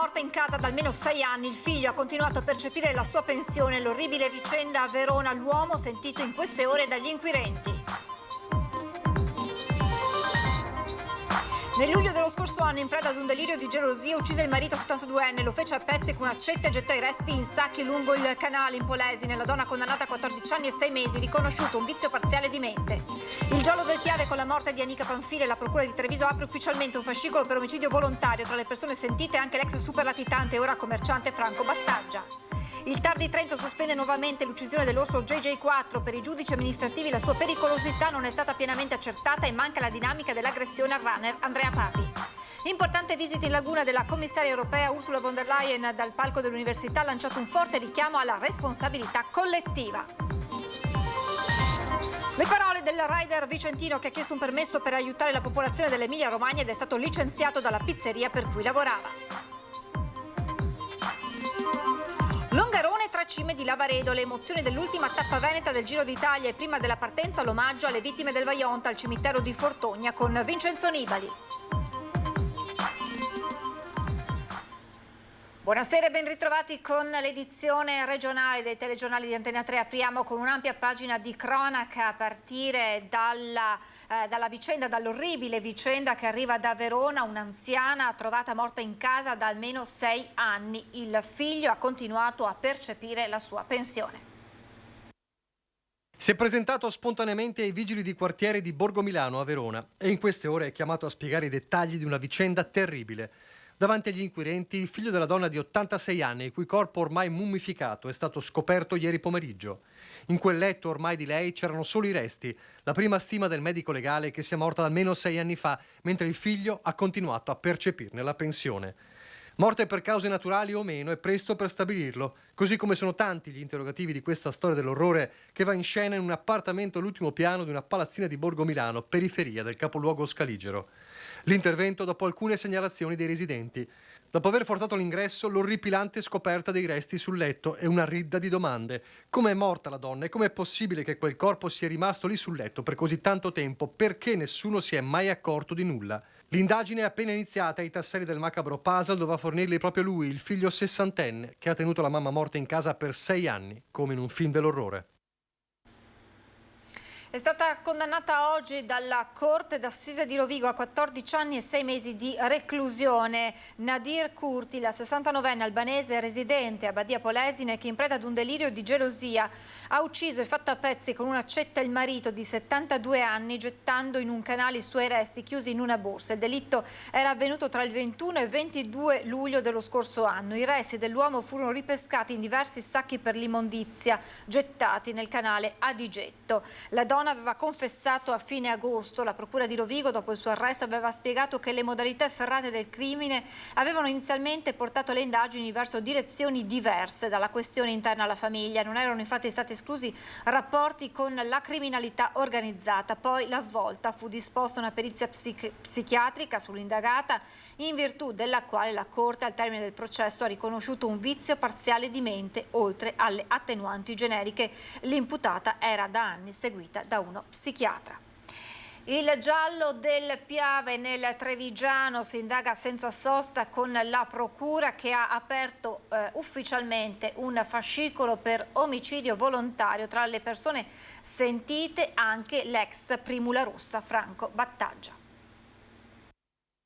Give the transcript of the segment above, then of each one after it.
morta in casa da almeno 6 anni, il figlio ha continuato a percepire la sua pensione. L'orribile vicenda a Verona, l'uomo sentito in queste ore dagli inquirenti. Nel luglio dello scorso anno, in preda ad un delirio di gelosia, uccise il marito 72enne, lo fece a pezzi con un'accetta e gettò i resti in sacchi lungo il canale in Polesine. La donna condannata a 14 anni e 6 mesi, riconosciuto un vizio parziale di mente. Il giallo del Piave con la morte di Anica Panfile, la procura di Treviso apre ufficialmente un fascicolo per omicidio volontario. Tra le persone sentite anche l'ex superlatitante e ora commerciante Franco Battaggia. Il TAR di Trento sospende nuovamente l'uccisione dell'orso JJ4. Per i giudici amministrativi la sua pericolosità non è stata pienamente accertata e manca la dinamica dell'aggressione al runner Andrea Papi. Importante visita in laguna della commissaria europea Ursula von der Leyen. Dal palco dell'università ha lanciato un forte richiamo alla responsabilità collettiva. Le parole del rider vicentino che ha chiesto un permesso per aiutare la popolazione dell'Emilia Romagna ed è stato licenziato dalla pizzeria per cui lavorava. Longarone tra cime di Lavaredo, le emozioni dell'ultima tappa veneta del Giro d'Italia e prima della partenza l'omaggio alle vittime del Vajont al cimitero di Fortogna con Vincenzo Nibali. Buonasera e ben ritrovati con l'edizione regionale dei telegiornali di Antena 3. Apriamo con un'ampia pagina di cronaca a partire dalla vicenda, dall'orribile vicenda che arriva da Verona, un'anziana trovata morta in casa da almeno 6 anni. Il figlio ha continuato a percepire la sua pensione. Si è presentato spontaneamente ai vigili di quartiere di Borgo Milano a Verona e in queste ore è chiamato a spiegare i dettagli di una vicenda terribile. Davanti agli inquirenti, il figlio della donna di 86 anni, il cui corpo ormai mummificato è stato scoperto ieri pomeriggio. In quel letto ormai di lei c'erano solo i resti, la prima stima del medico legale che sia morta almeno 6 anni fa, mentre il figlio ha continuato a percepirne la pensione. Morte per cause naturali o meno è presto per stabilirlo, così come sono tanti gli interrogativi di questa storia dell'orrore che va in scena in un appartamento all'ultimo piano di una palazzina di Borgo Milano, periferia del capoluogo scaligero. L'intervento dopo alcune segnalazioni dei residenti. Dopo aver forzato l'ingresso, l'orripilante scoperta dei resti sul letto e una ridda di domande. Come è morta la donna e com'è possibile che quel corpo sia rimasto lì sul letto per così tanto tempo? Perché nessuno si è mai accorto di nulla? L'indagine è appena iniziata e i tasselli del macabro puzzle doveva fornirli proprio lui, il figlio sessantenne, che ha tenuto la mamma morta in casa per 6 anni, come in un film dell'orrore. È stata condannata oggi dalla Corte d'Assise di Rovigo a 14 anni e 6 mesi di reclusione Nadir Curti, la 69enne albanese residente a Badia Polesine che in preda ad un delirio di gelosia ha ucciso e fatto a pezzi con un'accetta il marito di 72 anni gettando in un canale i suoi resti chiusi in una borsa. Il delitto era avvenuto tra il 21 e il 22 luglio dello scorso anno. I resti dell'uomo furono ripescati in diversi sacchi per l'immondizia gettati nel canale Adigetto. La donna aveva confessato a fine agosto. La procura di Rovigo, dopo il suo arresto, aveva spiegato che le modalità efferrate del crimine avevano inizialmente portato le indagini verso direzioni diverse dalla questione interna alla famiglia. Non erano infatti stati esclusi rapporti con la criminalità organizzata. Poi la svolta: fu disposta una perizia psichiatrica sull'indagata, in virtù della quale la Corte al termine del processo ha riconosciuto un vizio parziale di mente, oltre alle attenuanti generiche. L'imputata era da anni seguita da uno psichiatra. Il giallo del Piave nel Trevigiano, si indaga senza sosta con la procura che ha aperto ufficialmente un fascicolo per omicidio volontario. Tra le persone sentite anche l'ex Primula Rossa Franco Battaggia.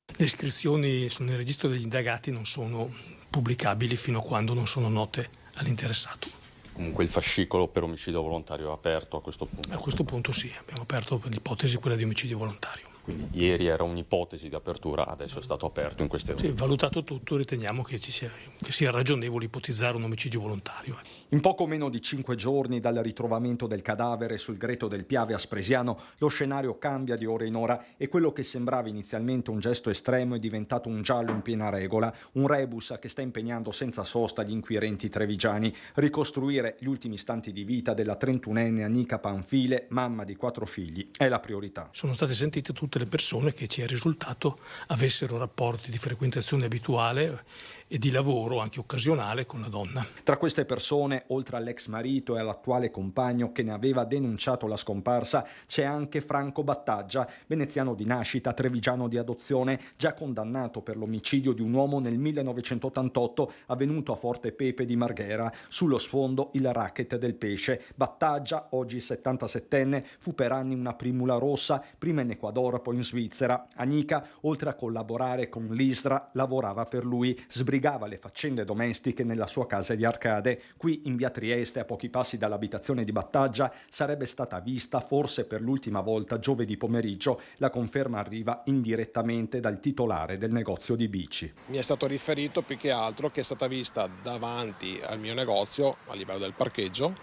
Le iscrizioni nel registro degli indagati non sono pubblicabili fino a quando non sono note all'interessato. Comunque il fascicolo per omicidio volontario è aperto a questo punto? A questo punto sì, abbiamo aperto per l'ipotesi quella di omicidio volontario. Quindi ieri era un'ipotesi di apertura, adesso è stato aperto in queste ore? Sì, valutato tutto, riteniamo che sia ragionevole ipotizzare un omicidio volontario. In poco meno di 5 giorni dal ritrovamento del cadavere sul greto del Piave Aspresiano, lo scenario cambia di ora in ora e quello che sembrava inizialmente un gesto estremo è diventato un giallo in piena regola, un rebus che sta impegnando senza sosta gli inquirenti trevigiani. Ricostruire gli ultimi istanti di vita della 31enne Anica Panfile, mamma di 4 figli, è la priorità. Sono state sentite tutte le persone che ci è risultato avessero rapporti di frequentazione abituale e di lavoro, anche occasionale, con la donna. Tra queste persone, oltre all'ex marito e all'attuale compagno che ne aveva denunciato la scomparsa, c'è anche Franco Battaggia, veneziano di nascita, trevigiano di adozione, già condannato per l'omicidio di un uomo nel 1988 avvenuto a Forte Pepe di Marghera. Sullo sfondo il racket del pesce. Battaggia, oggi 77enne, fu per anni una primula rossa, prima in Ecuador, poi in Svizzera. Anica, oltre a collaborare con l'ISRA, lavorava per lui, sbrigava le faccende domestiche nella sua casa di Arcade. Qui in via Trieste, a pochi passi dall'abitazione di Battaggia, sarebbe stata vista forse per l'ultima volta giovedì pomeriggio. La conferma arriva indirettamente dal titolare del negozio di bici. Mi è stato riferito più che altro che è stata vista davanti al mio negozio a livello del parcheggio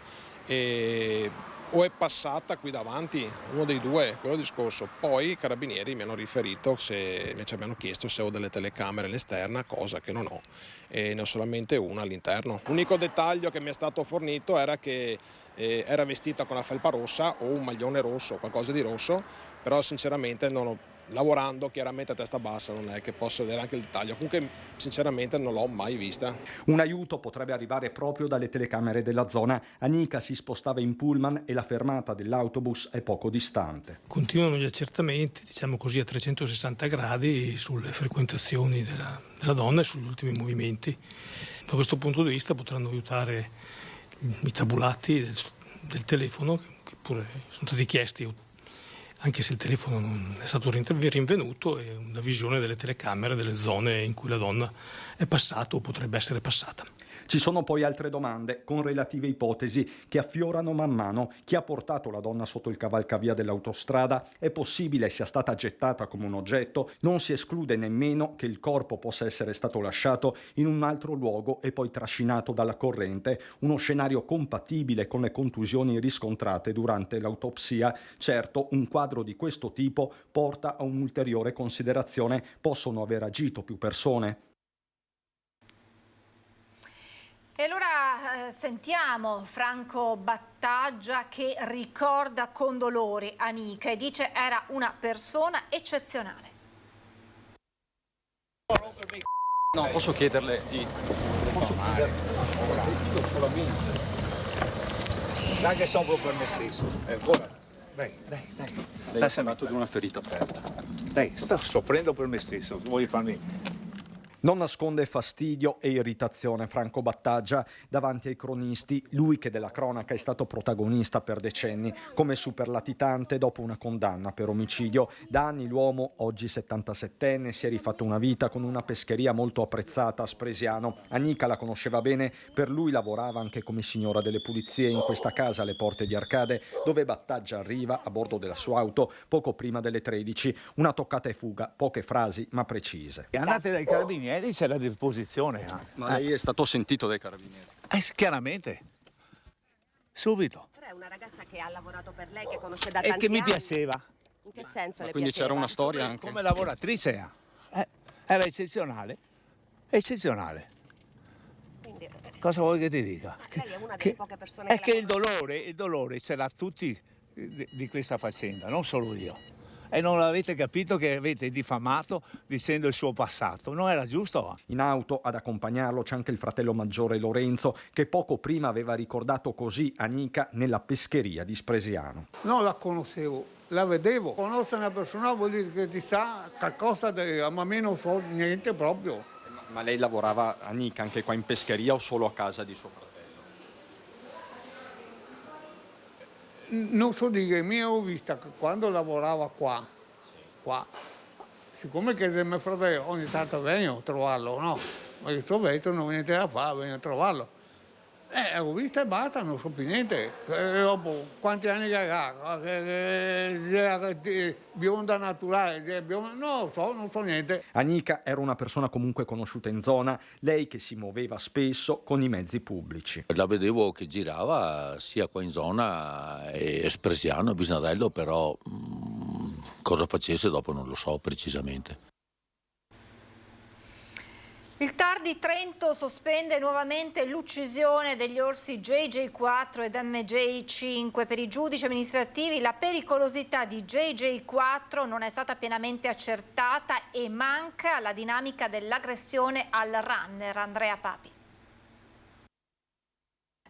e o è passata qui davanti, uno dei due, quello discorso. Poi i carabinieri mi hanno riferito, mi hanno chiesto se ho delle telecamere all'esterna, cosa che non ho, e ne ho solamente una all'interno. L'unico dettaglio che mi è stato fornito era che era vestita con la felpa rossa o un maglione rosso, qualcosa di rosso, però sinceramente non ho, lavorando chiaramente a testa bassa non è che posso vedere anche il dettaglio, comunque sinceramente non l'ho mai vista. Un aiuto potrebbe arrivare proprio dalle telecamere della zona. Anica si spostava in pullman e la fermata dell'autobus è poco distante. Continuano gli accertamenti, diciamo così, a 360 gradi sulle frequentazioni della donna e sugli ultimi movimenti. Da questo punto di vista potranno aiutare i tabulati del telefono, che pure sono stati chiesti, anche se il telefono non è stato rinvenuto, e una visione delle telecamere delle zone in cui la donna è passata o potrebbe essere passata. Ci sono poi altre domande con relative ipotesi che affiorano man mano. Chi ha portato la donna sotto il cavalcavia dell'autostrada? È possibile sia stata gettata come un oggetto? Non si esclude nemmeno che il corpo possa essere stato lasciato in un altro luogo e poi trascinato dalla corrente, uno scenario compatibile con le contusioni riscontrate durante l'autopsia. Certo, un quadro di questo tipo porta a un'ulteriore considerazione: possono aver agito più persone? E allora sentiamo Franco Battaggia che ricorda con dolore Anica e dice era una persona eccezionale. No, posso chiederle di... Posso chiederle? Solamente. Dai che sono per me stesso. Ancora. Dai. Lei ha parlato di una ferita aperta. Dai, sto soffrendo per me stesso. Vuoi farmi... Non nasconde fastidio e irritazione Franco Battaglia davanti ai cronisti, lui che della cronaca è stato protagonista per decenni, come superlatitante dopo una condanna per omicidio. Da anni l'uomo, oggi 77enne, si è rifatto una vita con una pescheria molto apprezzata a Spresiano. Anica la conosceva bene, per lui lavorava anche come signora delle pulizie in questa casa alle porte di Arcade, dove Battaglia arriva a bordo della sua auto poco prima delle 13. Una toccata e fuga, poche frasi ma precise. Andate dai carabinieri, c'è la deposizione. Ma lei è stato sentito dai carabinieri? Chiaramente. Subito. Però è una ragazza che ha lavorato per lei, che conosce da E tanti che mi anni. piaceva. In che senso le Quindi piaceva? c'era una storia anche? Come lavoratrice. Era eccezionale. Eccezionale. Quindi, Cosa vuoi che ti dica? lei è una delle poche persone È che che la il dolore ce l'ha tutti di questa faccenda, non solo io. E non l'avete capito che avete diffamato dicendo il suo passato. Non era giusto? In auto ad accompagnarlo c'è anche il fratello maggiore Lorenzo, che poco prima aveva ricordato così Anica nella pescheria di Spresiano. Non la conoscevo, la vedevo. Conoscere una persona vuol dire che ti sa qualcosa, ma a me non so niente proprio. Ma lei lavorava, Anica, anche qua in pescheria o solo a casa di suo fratello? Non so dire, mi ho vista che quando lavorava qua, siccome che è mio fratello ogni tanto vengo a trovarlo, no? Ma io sto vecchio, non ho niente da fare, vengo a trovarlo. Ho visto e basta, non so più niente. Dopo quanti anni che ha? Bionda naturale, non so niente. Anica era una persona comunque conosciuta in zona, lei che si muoveva spesso con i mezzi pubblici. La vedevo che girava sia qua in zona e Spresiano, Bisnadello, però cosa facesse dopo non lo so precisamente. Il TAR di Trento sospende nuovamente l'uccisione degli orsi JJ4 ed MJ5. Per i giudici amministrativi la pericolosità di JJ4 non è stata pienamente accertata e manca la dinamica dell'aggressione al runner. Andrea Papi.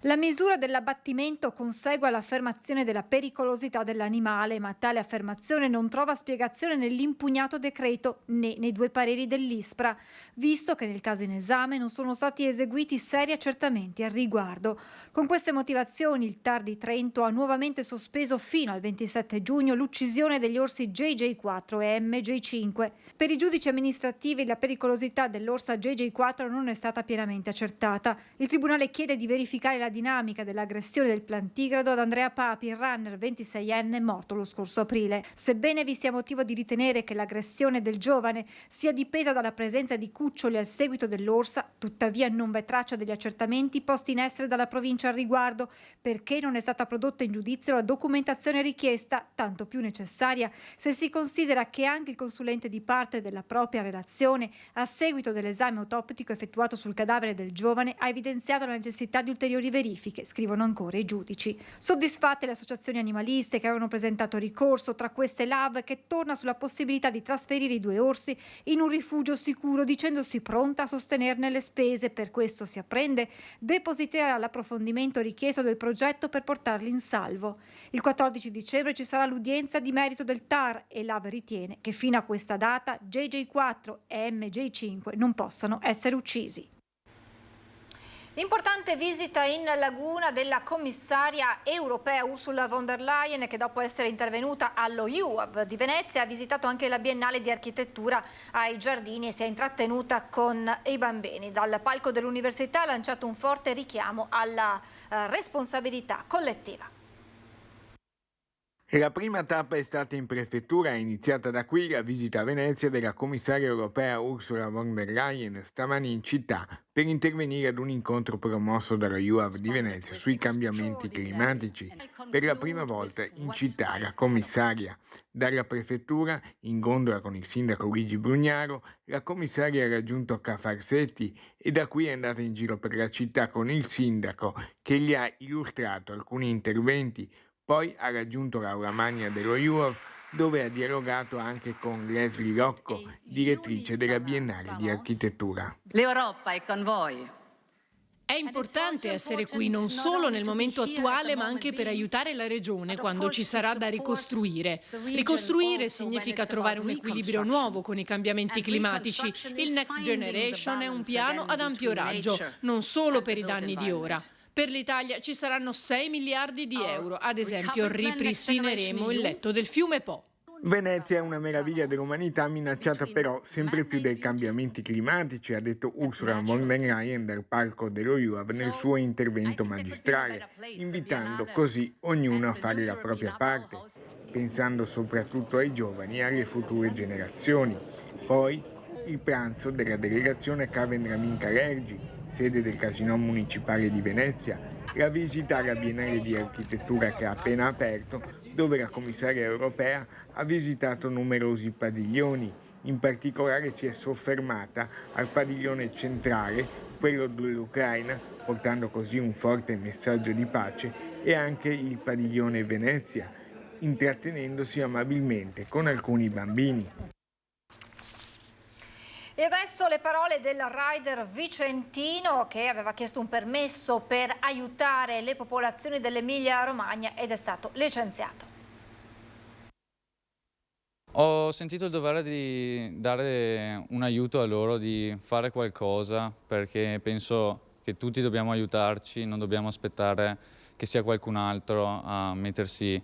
La misura dell'abbattimento consegue all'affermazione della pericolosità dell'animale, ma tale affermazione non trova spiegazione nell'impugnato decreto né nei due pareri dell'ISPRA, visto che nel caso in esame non sono stati eseguiti seri accertamenti al riguardo. Con queste motivazioni il TAR di Trento ha nuovamente sospeso fino al 27 giugno l'uccisione degli orsi JJ4 e MJ5. Per i giudici amministrativi la pericolosità dell'orsa JJ4 non è stata pienamente accertata. Il Tribunale chiede di verificare la dinamica dell'aggressione del plantigrado ad Andrea Papi, il runner 26enne morto lo scorso aprile. Sebbene vi sia motivo di ritenere che l'aggressione del giovane sia dipesa dalla presenza di cuccioli al seguito dell'orsa, tuttavia non v'è traccia degli accertamenti posti in essere dalla provincia al riguardo, perché non è stata prodotta in giudizio la documentazione richiesta, tanto più necessaria se si considera che anche il consulente di parte della propria relazione, a seguito dell'esame autoptico effettuato sul cadavere del giovane, ha evidenziato la necessità di ulteriori verifiche, scrivono ancora i giudici. Soddisfatte le associazioni animaliste che avevano presentato ricorso, tra queste l'AV che torna sulla possibilità di trasferire i due orsi in un rifugio sicuro, dicendosi pronta a sostenerne le spese. Per questo, si apprende, depositerà l'approfondimento richiesto del progetto per portarli in salvo. Il 14 dicembre ci sarà l'udienza di merito del TAR e l'AV ritiene che fino a questa data JJ4 e MJ5 non possano essere uccisi. Importante visita in laguna della commissaria europea Ursula von der Leyen, che dopo essere intervenuta allo UAV di Venezia ha visitato anche la Biennale di Architettura ai Giardini e si è intrattenuta con i bambini. Dal palco dell'università ha lanciato un forte richiamo alla responsabilità collettiva. La prima tappa è stata in prefettura, è iniziata da qui la visita a Venezia della commissaria europea Ursula von der Leyen stamani in città per intervenire ad un incontro promosso dalla UAV di Venezia sui cambiamenti climatici. Per la prima volta in città la commissaria. Dalla prefettura, in gondola con il sindaco Luigi Brugnaro, la commissaria ha raggiunto Ca' Farsetti e da qui è andata in giro per la città con il sindaco che gli ha illustrato alcuni interventi. Poi ha raggiunto l'Aula Magna dello UAV, dove ha dialogato anche con Leslie Rocco, direttrice della Biennale di Architettura. L'Europa è con voi. È importante essere qui non solo nel momento attuale, ma anche per aiutare la regione quando ci sarà da ricostruire. Ricostruire significa trovare un equilibrio nuovo con i cambiamenti climatici. Il Next Generation è un piano ad ampio raggio, non solo per i danni di ora. Per l'Italia ci saranno 6 miliardi di euro. Ad esempio, ripristineremo il letto del fiume Po. Venezia è una meraviglia dell'umanità minacciata però sempre più dai cambiamenti climatici, ha detto Ursula von der Leyen dal palco dello UAV nel suo intervento magistrale, invitando così ognuno a fare la propria parte, pensando soprattutto ai giovani e alle future generazioni. Poi il pranzo della delegazione Ca' Vendramin Calergi, sede del Casinò Municipale di Venezia, la visita alla Biennale di Architettura che ha appena aperto, dove la commissaria europea ha visitato numerosi padiglioni. In particolare si è soffermata al padiglione centrale, quello dell'Ucraina, portando così un forte messaggio di pace, e anche il padiglione Venezia, intrattenendosi amabilmente con alcuni bambini. E adesso le parole del rider vicentino che aveva chiesto un permesso per aiutare le popolazioni dell'Emilia-Romagna ed è stato licenziato. Ho sentito il dovere di dare un aiuto a loro, di fare qualcosa, perché penso che tutti dobbiamo aiutarci, non dobbiamo aspettare che sia qualcun altro a mettersi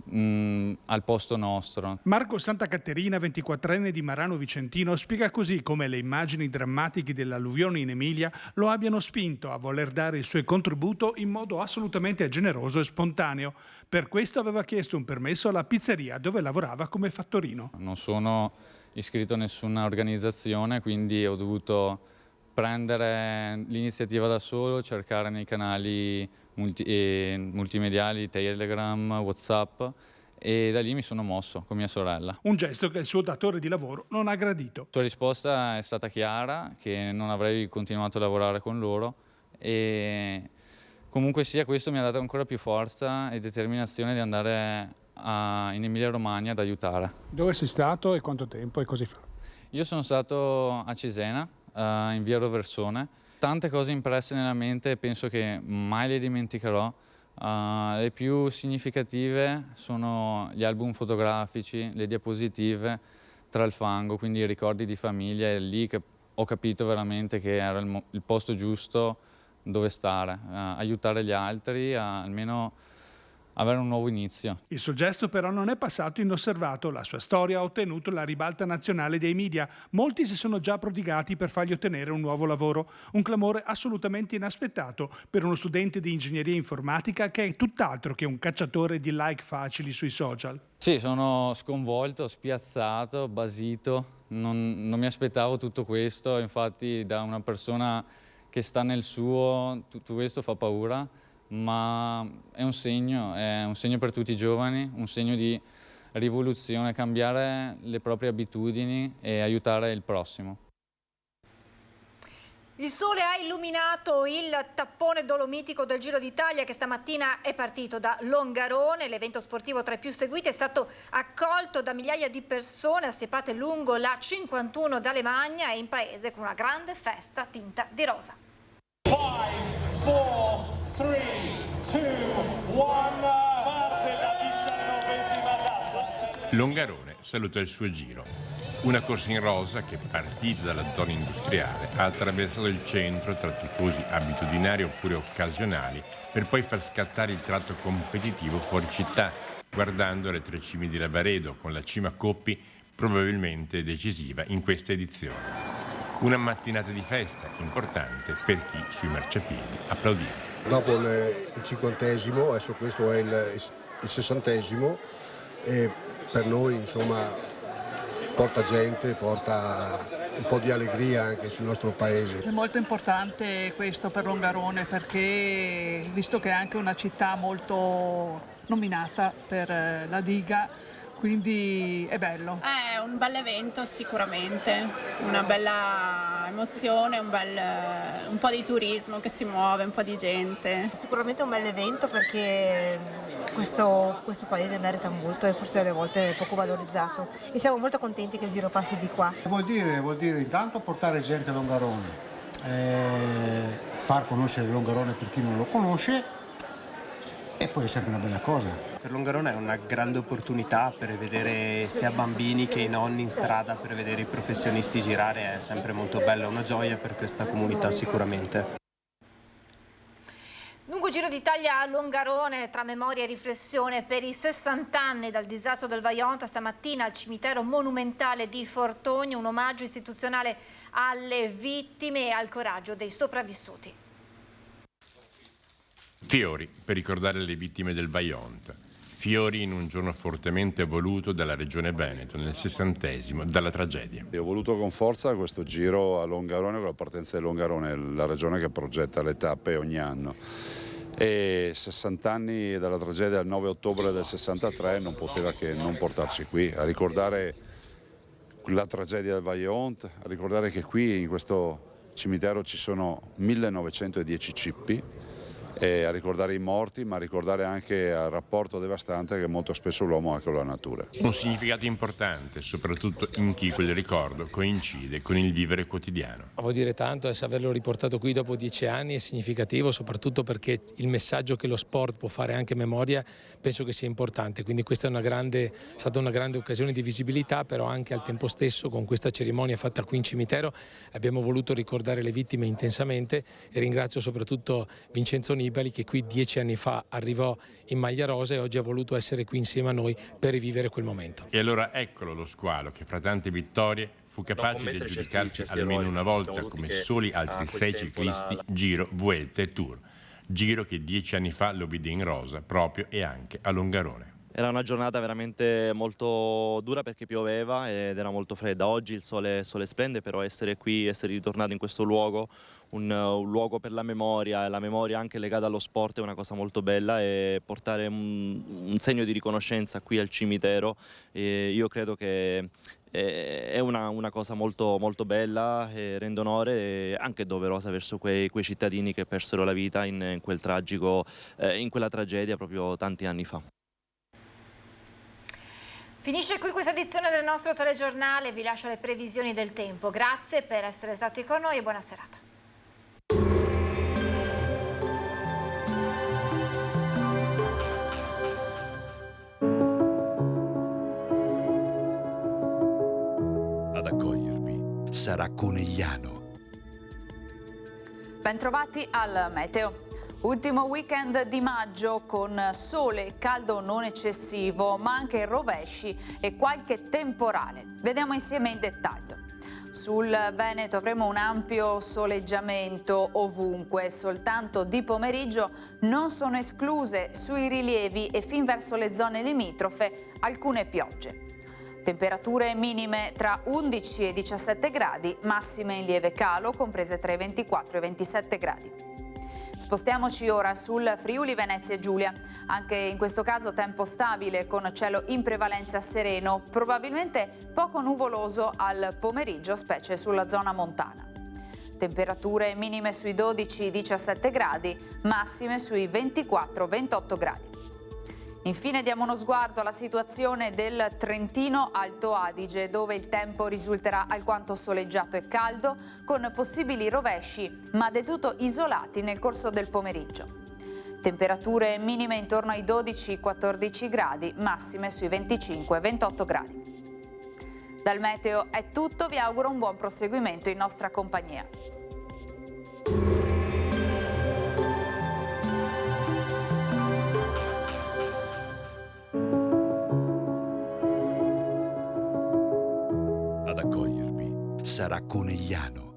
al posto nostro. Marco Santa Caterina, 24enne di Marano Vicentino, spiega così come le immagini drammatiche dell'alluvione in Emilia lo abbiano spinto a voler dare il suo contributo in modo assolutamente generoso e spontaneo. Per questo aveva chiesto un permesso alla pizzeria dove lavorava come fattorino. Non sono iscritto a nessuna organizzazione, quindi ho dovuto prendere l'iniziativa da solo, cercare nei canali multimediali, Telegram, WhatsApp e da lì mi sono mosso con mia sorella. Un gesto che il suo datore di lavoro non ha gradito. La sua risposta è stata chiara, che non avrei continuato a lavorare con loro, e comunque sia questo mi ha dato ancora più forza e determinazione di andare in Emilia-Romagna ad aiutare. Dove sei stato e quanto tempo e cosa hai fatto? Io sono stato a Cesena, in via Roversone. Tante cose impresse nella mente e penso che mai le dimenticherò. Le più significative sono gli album fotografici, le diapositive tra il fango, quindi i ricordi di famiglia. È lì che ho capito veramente che era il posto giusto dove stare, aiutare gli altri a almeno avere un nuovo inizio. Il suo gesto però non è passato inosservato. La sua storia ha ottenuto la ribalta nazionale dei media. Molti si sono già prodigati per fargli ottenere un nuovo lavoro. Un clamore assolutamente inaspettato per uno studente di ingegneria informatica che è tutt'altro che un cacciatore di like facili sui social. Sì, sono sconvolto, spiazzato, basito. Non mi aspettavo tutto questo. Infatti da una persona che sta nel suo, tutto questo fa paura. Ma è un segno per tutti i giovani, un segno di rivoluzione, cambiare le proprie abitudini e aiutare il prossimo. Il sole ha illuminato il tappone dolomitico del Giro d'Italia che stamattina è partito da Longarone. L'evento sportivo tra i più seguiti è stato accolto da migliaia di persone assiepate lungo la 51 d'Alemagna e in paese con una grande festa tinta di rosa. 5, 4, 3, 2, 1, parte la 19ª tappa. Longarone saluta il suo giro. Una corsa in rosa che, partita dalla zona industriale, ha attraversato il centro tra tifosi abitudinari oppure occasionali per poi far scattare il tratto competitivo fuori città, guardando le tre cime di Lavaredo con la cima Coppi probabilmente decisiva in questa edizione. Una mattinata di festa importante per chi sui marciapiedi applaudiva. Dopo il 50°, adesso questo è il 60°, e per noi insomma porta gente, porta un po' di allegria anche sul nostro paese. È molto importante questo per Longarone perché, visto che è anche una città molto nominata per la diga, quindi è bello. È un bel evento sicuramente, una bella emozione, un po' di turismo che si muove, un po' di gente. Sicuramente è un bel evento perché questo paese merita molto e forse alle volte è poco valorizzato e siamo molto contenti che il Giro passi di qua. Vuol dire intanto portare gente a Longarone, far conoscere Longarone per chi non lo conosce, e poi è sempre una bella cosa. Per Longarone è una grande opportunità per vedere sia bambini che i nonni in strada, per vedere i professionisti girare, è sempre molto bello, una gioia per questa comunità sicuramente. Lungo Giro d'Italia a Longarone, tra memoria e riflessione per i 60 anni dal disastro del Vajont, stamattina al cimitero monumentale di Fortogno, un omaggio istituzionale alle vittime e al coraggio dei sopravvissuti. Fiori per ricordare le vittime del Vajont. Fiori in un giorno fortemente voluto dalla Regione Veneto, nel 60° dalla tragedia. Ho voluto con forza questo giro a Longarone, con la partenza di Longarone, la regione che progetta le tappe ogni anno. E 60 anni dalla tragedia del 9 ottobre del 63 non poteva che non portarci qui, a ricordare la tragedia del Vajont, a ricordare che qui in questo cimitero ci sono 1910 cippi, e a ricordare i morti, ma a ricordare anche il rapporto devastante che molto spesso l'uomo ha con la natura. Un significato importante, soprattutto in chi quel ricordo coincide con il vivere quotidiano. Vuol dire tanto, averlo riportato qui dopo 10 anni è significativo, soprattutto perché il messaggio che lo sport può fare anche memoria penso che sia importante, quindi questa è stata una grande occasione di visibilità, però anche al tempo stesso con questa cerimonia fatta qui in cimitero abbiamo voluto ricordare le vittime intensamente e ringrazio soprattutto Vincenzo Nibali che qui 10 anni fa arrivò in maglia rosa e oggi ha voluto essere qui insieme a noi per rivivere quel momento. E allora eccolo lo squalo che fra tante vittorie fu capace di aggiudicarsi almeno una volta come soli altri 6 ciclisti Giro, Vuelta e Tour. Giro che 10 anni fa lo vide in rosa proprio e anche a Longarone. Era una giornata veramente molto dura perché pioveva ed era molto fredda. Oggi il sole splende, però essere qui, essere ritornato in questo luogo, un luogo per la memoria, e la memoria anche legata allo sport, è una cosa molto bella, e portare un segno di riconoscenza qui al cimitero, io credo che è una cosa molto, molto bella, e rende onore e anche doverosa verso quei cittadini che persero la vita in quel tragico, in quella tragedia proprio tanti anni fa. Finisce qui questa edizione del nostro telegiornale, vi lascio le previsioni del tempo. Grazie per essere stati con noi e buona serata. Ad accogliervi sarà Conegliano. Bentrovati al meteo. Ultimo weekend di maggio con sole e caldo non eccessivo, ma anche rovesci e qualche temporale. Vediamo insieme in dettaglio. Sul Veneto avremo un ampio soleggiamento ovunque, soltanto di pomeriggio non sono escluse sui rilievi e fin verso le zone limitrofe alcune piogge. Temperature minime tra 11 e 17 gradi, massime in lieve calo, comprese tra i 24 e i 27 gradi. Spostiamoci ora sul Friuli Venezia Giulia. Anche in questo caso tempo stabile con cielo in prevalenza sereno, probabilmente poco nuvoloso al pomeriggio, specie sulla zona montana. Temperature minime sui 12-17 gradi, massime sui 24-28 gradi. Infine diamo uno sguardo alla situazione del Trentino Alto Adige, dove il tempo risulterà alquanto soleggiato e caldo, con possibili rovesci, ma del tutto isolati nel corso del pomeriggio. Temperature minime intorno ai 12-14 gradi, massime sui 25-28 gradi. Dal meteo è tutto, vi auguro un buon proseguimento in nostra compagnia. Ad accogliervi sarà Conegliano.